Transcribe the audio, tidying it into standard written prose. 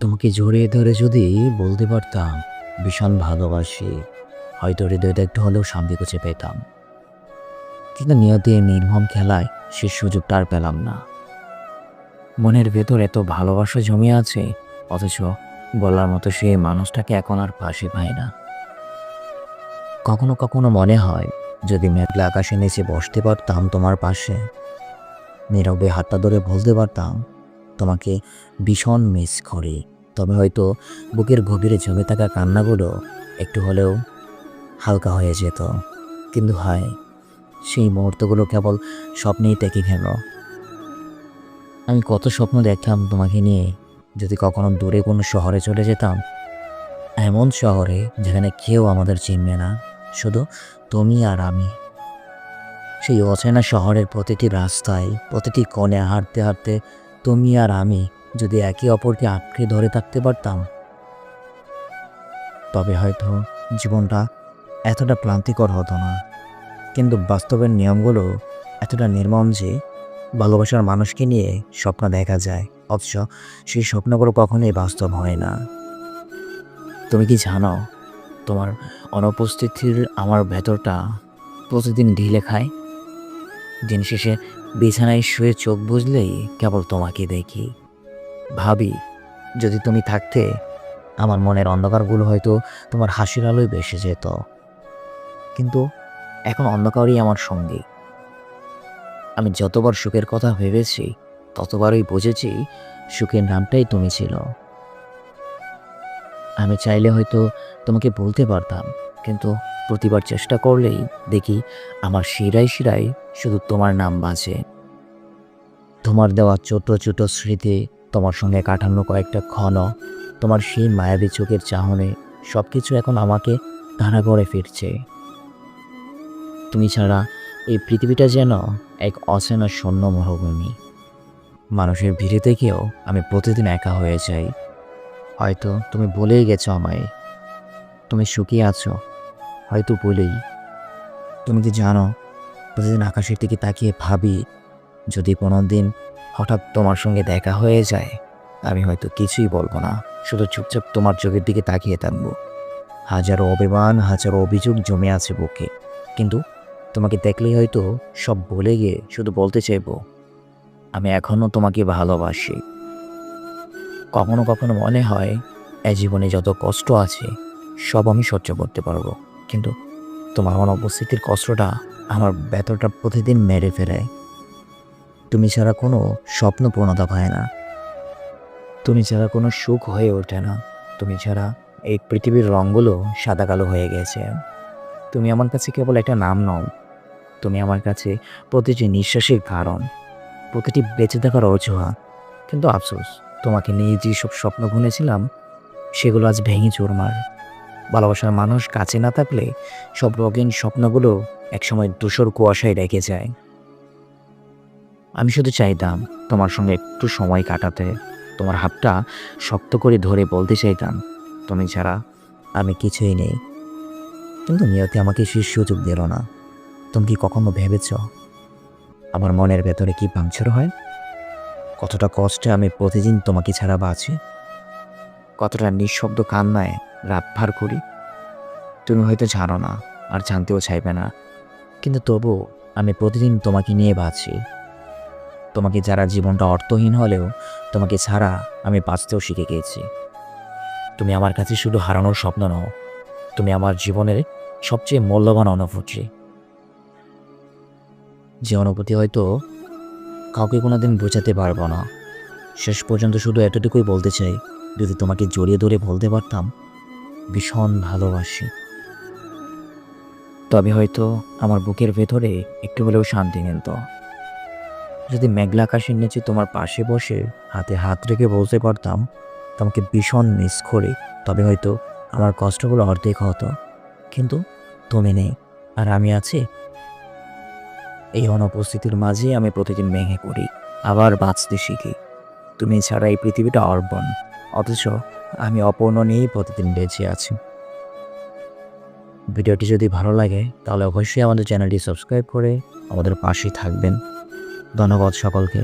তোমাকে জড়িয়ে ধরে যদি বলতে পারতাম ভীষণ ভালোবাসি, হয়তো হৃদয়টা একটু হলেও শান্তি খুঁজে পেতাম। কিন্তু নিয়তি এই নির্মম খেলায় সে সুযোগটা আর পেলাম না। মনের ভেতর এত ভালোবাসা জমে আছে, অথচ বলার মতো সেই মানুষটাকে এখন আর পাশে পাই না। কখনো কখনো মনে হয় যদি মেঘলা আকাশের নিচে বসতে পারতাম তোমার পাশে, নীরবে হাতটা ধরে বলতে পারতাম তোমাকে ভীষণ মিস করি, তবে হয়তো বুকের গভীরে জমে থাকা কান্নাগুলো একটু হলেও হালকা হয়ে যেত। কিন্তু হায়, সেই মুহূর্তগুলো কেবল স্বপ্নেই থেকে গেল। আমি কত স্বপ্ন দেখতাম তোমাকে নিয়ে, যদি কখনো দূরে কোনো শহরে চলে যেতাম, এমন শহরে যেখানে কেউ আমাদের চিনবে না, শুধু তুমি আর আমি। সেই অচেনা শহরের প্রতিটি রাস্তায়, প্রতিটি কোণে হাঁটতে হাঁটতে তুমি আর আমি যদি একে অপরকে আঁকড়ে ধরে থাকতে পারতাম, তবে হয়তো জীবনটা এতটা ক্লান্তিকর হতো না। কিন্তু বাস্তবের নিয়মগুলো এতটা নির্মম যে ভালোবাসার মানুষকে নিয়ে স্বপ্ন দেখা যায়, অথচ সেই স্বপ্নগুলো কখনোই বাস্তব হয় না। তুমি কি জানো, তোমার অনুপস্থিতির আমার ভেতরটা প্রতিদিন ঢিলে খায়। দিন শেষে বিছানায় শুয়ে চোখ বুজলেই কেবল তোমাকে দেখি, ভাবি যদি তুমি থাকতে আমার মনের অন্ধকারগুলো হয়তো তোমার হাসির আলোয় ভেসে যেত। কিন্তু এখন অন্ধকারই আমার সঙ্গী। আমি যতবার সুখের কথা ভেবেছি, ততবারই বুঝেছি সুখের নামটাই তুমি ছিল। আমি চাইলে হয়তো তোমাকে বলতে পারতাম, কিন্তু প্রতিবার চেষ্টা করলেই দেখি আমার শিরায় শিরায় শুধু তোমার নাম বাজে। তোমার দেওয়া ছোট ছোট স্মৃতি, তোমার সঙ্গে কাটানো কয়েকটা ক্ষণ, তোমার সেই মায়াবী চোখের চাহনে, সব কিছু এখন আমাকে তাড়া করে ফিরছে। তুমি ছাড়া এই পৃথিবীটা যেন এক অচেনা শূন্য মরুভূমি। মানুষের ভিড়ে থেকেও আমি প্রতিদিন একা হয়ে যাই। হয়তো তুমি বলেই গেছো আমায় তুমি সুখী আছো, হয়তো বলেই। তুমি কি জানো, প্রতিদিন আকাশের দিকে তাকিয়ে ভাবি যদি কোনো দিন হঠাৎ তোমার সঙ্গে দেখা হয়ে যায়, আমি হয়তো কিছুই বলবো না, শুধু চুপচাপ তোমার চোখের দিকে তাকিয়ে থাকবো। হাজারো অভিমান, হাজারো অভিযোগ জমে আছে বুকে, কিন্তু তোমাকে দেখলেই হয়তো সব ভুলে গিয়ে শুধু বলতে চাইবো আমি এখনো তোমাকে ভালোবাসি। কখনো কখনো মনে হয় এ জীবনে যত কষ্ট আছে সব আমি সহ্য করতে পারবো, কিন্তু তোমার অনুপস্থিতির কষ্টটা আমার ভেতরটা প্রতিদিন মেরে ফেলে। তুমি ছাড়া কোনো স্বপ্ন পূর্ণতা পায় না, তুমি ছাড়া কোনো সুখ হয়ে ওঠে না, তুমি ছাড়া এই পৃথিবীর রঙগুলো সাদা কালো হয়ে গেছে। তুমি আমার কাছে কেবল একটা নাম নও, তুমি আমার কাছে প্রতিটি নিঃশ্বাসের কারণ, প্রতিটি বেঁচে থাকার অজুহাত। কিন্তু আফসোস, তোমাকে নিয়ে যেসব স্বপ্ন বুনেছিলাম সেগুলো আজ ভেঙে চুরমার। ভালোবাসার মানুষ কাছে না থাকলে সব রঙিন স্বপ্নগুলো একসময় ধূসর কুয়াশায় রেখে যায়। আমি শুধু চাইতাম তোমার সঙ্গে একটু সময় কাটাতে, তোমার হাতটা শক্ত করে ধরে বলতে চাইতাম তুমি ছাড়া আমি কিছুই নেই। কিন্তু নিয়তি আমাকে সেই সুযোগ দিল না। তুমি কি কখনো ভেবেছ আমার মনের ভেতরে কি ভাঙচুর হয়? কতটা কষ্টে আমি প্রতিদিন তোমাকে ছাড়া বাঁচি, কতটা নিঃশব্দ কান্নায় রাত পার করি। তুমি হয়তো জানো না, আর জানতেও চাইবে না, কিন্তু তবু আমি প্রতিদিন তোমাকে নিয়ে বাঁচি। তোমাকে যারা জীবনটা অর্থহীন হলেও তোমাকে ছাড়া আমি বাঁচতেও শিখে গিয়েছি। তুমি আমার কাছে শুধু হারানোর স্বপ্ন নও, তুমি আমার জীবনের সবচেয়ে মূল্যবান অনুভূতি। যে অনুভূতি হয়তো কাউকে কোনোদিন বোঝাতে পারবো না। শেষ পর্যন্ত শুধু এতটুকুই বলতে চাই, যদি তোমাকে জড়িয়ে ধরে বলতে পারতাম ভীষণ ভালোবাসি, তবে হয়তো আমার বুকের ভেতরে একটু হলেও শান্তি মিলত। যদি মেঘলা আকাশের নিচে তোমার পাশে বসে হাতে হাত রেখে বলতে পারতাম তোমাকে ভীষণ মিস করি, তবে হয়তো আমার কষ্টগুলো অর্ধেক হতো। কিন্তু তুমি নেই, আর আমি আছি। এই অনুপস্থিতির মাঝে আমি প্রতিদিন ভেঙে পড়ি, আবার বাঁচতে শিখি। তুমি ছাড়া এই পৃথিবীটা অর্পণ, অথচ আমি অপূর্ণ নিয়েই প্রতিদিন বেঁচে আছি। ভিডিওটি যদি ভালো লাগে তাহলে অবশ্যই আমাদের চ্যানেলটি সাবস্ক্রাইব করে আমাদের পাশেই থাকবেন। ধন্যবাদ সকলকে।